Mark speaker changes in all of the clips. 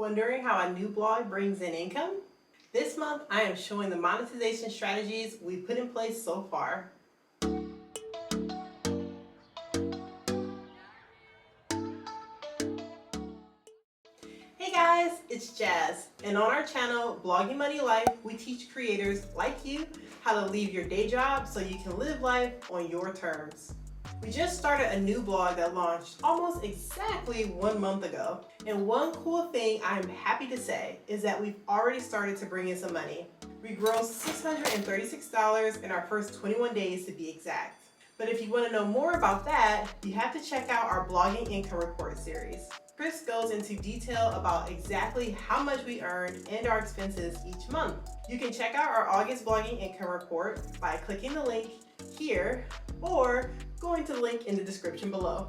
Speaker 1: Wondering how a new blog brings in income? This month, I am showing the monetization strategies we've put in place so far. Hey guys, it's Jazz, and on our channel, Blogging Money Life, we teach creators like you how to leave your day job so you can live life on your terms. We just started a new blog that launched almost exactly 1 month ago. And one cool thing I am happy to say is that we've already started to bring in some money. We grossed $636 in our first 21 days to be exact. But if you want to know more about that, you have to check out our Blogging Income Report series. Chris goes into detail about exactly how much we earned and our expenses each month. You can check out our August Blogging Income Report by clicking the link here or going to the link in the description below.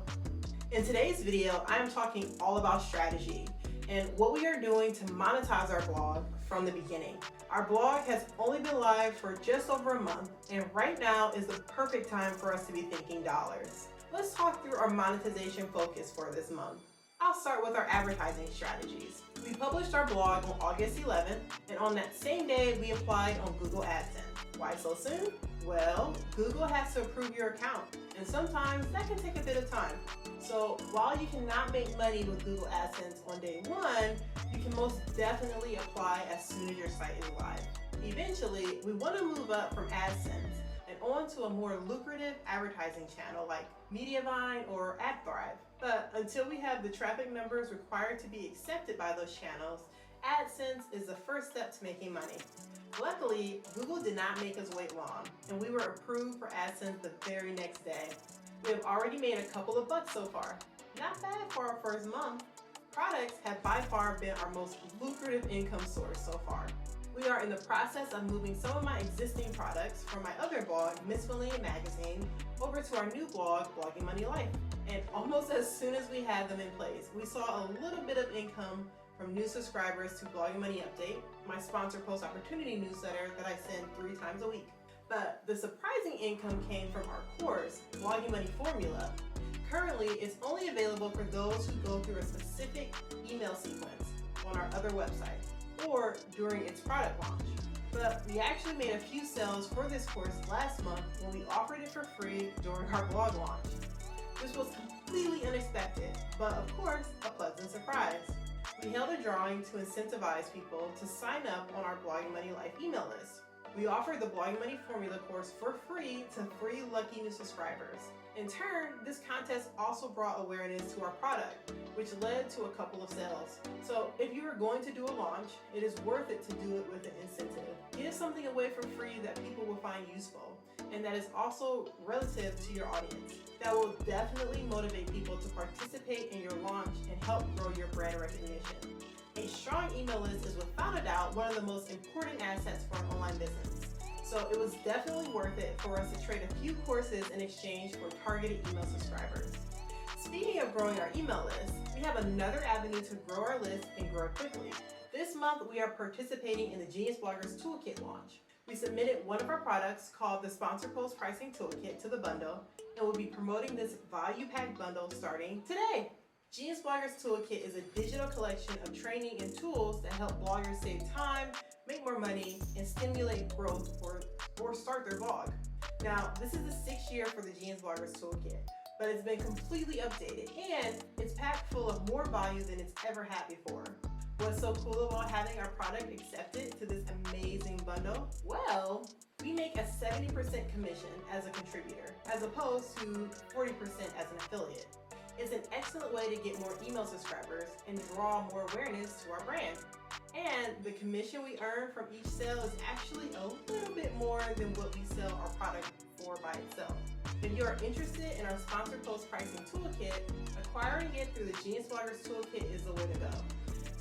Speaker 1: In today's video, I am talking all about strategy and what we are doing to monetize our blog from the beginning. Our blog has only been live for just over a month, and right now is the perfect time for us to be thinking dollars. Let's talk through our monetization focus for this month. I'll start with our advertising strategies. We published our blog on August 11th, and on that same day, we applied on Google AdSense. Why so soon? Well, Google has to approve your account, and sometimes that can take a bit of time. So while you cannot make money with Google AdSense on day one, you can most definitely apply as soon as your site is live. Eventually, we want to move up from AdSense and on to a more lucrative advertising channel like Mediavine or AdThrive. But until we have the traffic numbers required to be accepted by those channels, AdSense is the first step to making money. Luckily, Google did not make us wait long, and we were approved for AdSense the very next day. We have already made a couple of bucks so far. Not bad for our first month. Products have by far been our most lucrative income source so far. We are in the process of moving some of my existing products from my other blog, Miscellaneous Magazine, over to our new blog, Blogging Money Life. And almost as soon as we had them in place, we saw a little bit of income from new subscribers to Blogging Money Update, my sponsor post opportunity newsletter that I send 3 times a week. But the surprising income came from our course, Blogging Money Formula. Currently, it's only available for those who go through a specific email sequence on our other website or during its product launch. But we actually made a few sales for this course last month when we offered it for free during our blog launch. This was completely unexpected, but of course, a pleasant surprise. We held a drawing to incentivize people to sign up on our Blogging Money Life email list. We offered the Blogging Money Formula course for free to 3 lucky new subscribers. In turn, this contest also brought awareness to our product, which led to a couple of sales. So if you are going to do a launch, it is worth it to do it with an incentive. Give something away for free that people will find useful, and that is also relative to your audience. That will definitely motivate people to participate in your launch and help grow your brand recognition. A strong email list is without a doubt one of the most important assets for an online business. So it was definitely worth it for us to trade a few courses in exchange for targeted email subscribers. Speaking of growing our email list, we have another avenue to grow our list and grow quickly. This month, we are participating in the Genius Bloggers Toolkit launch. We submitted one of our products called the Sponsor Post Pricing Toolkit to the bundle, and we'll be promoting this value-packed bundle starting today. Genius Bloggers Toolkit is a digital collection of training and tools that help bloggers save time, make more money, and stimulate growth or start their blog. Now, this is the 6th year for the Genius Bloggers Toolkit, but it's been completely updated and it's packed full of more value than it's ever had before. What's so cool about having our product accepted to this amazing bundle? Well, we make a 70% commission as a contributor, as opposed to 40% as an affiliate. It's an excellent way to get more email subscribers and draw more awareness to our brand. And the commission we earn from each sale is actually a little bit more than what we sell our product for by itself. If you are interested in our Sponsor Post Pricing Toolkit, acquiring it through the Genius Bloggers Toolkit is the way to go.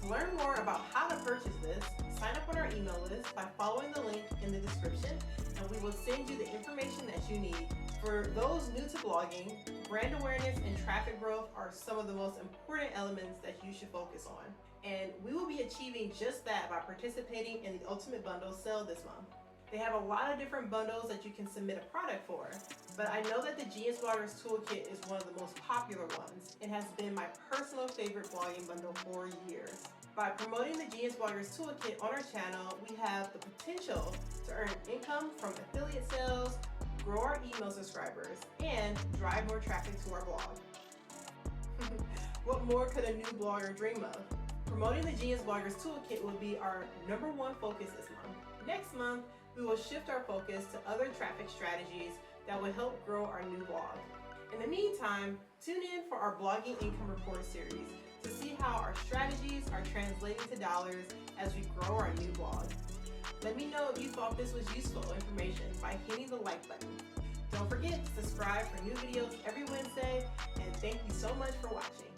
Speaker 1: To learn more about how to purchase this, sign up on our email list by following the link in the description, and we will send you the information that you need. For those new to blogging, brand awareness and traffic growth are some of the most important elements that you should focus on. And we will be achieving just that by participating in the Ultimate Bundle sale this month. They have a lot of different bundles that you can submit a product for, but I know that the Genius Bloggers Toolkit is one of the most popular ones and has been my personal favorite blogging bundle for years. By promoting the Genius Bloggers Toolkit on our channel, we have the potential to earn income from affiliate sales, grow our email subscribers, and drive more traffic to our blog. What more could a new blogger dream of? Promoting the Genius Bloggers Toolkit will be our #1 focus this month. Next month, we will shift our focus to other traffic strategies that will help grow our new blog. In the meantime, tune in for our Blogging Income Report series to see how our strategies are translating to dollars as we grow our new blog. Let me know if you thought this was useful information by hitting the like button. Don't forget to subscribe for new videos every Wednesday, and thank you so much for watching.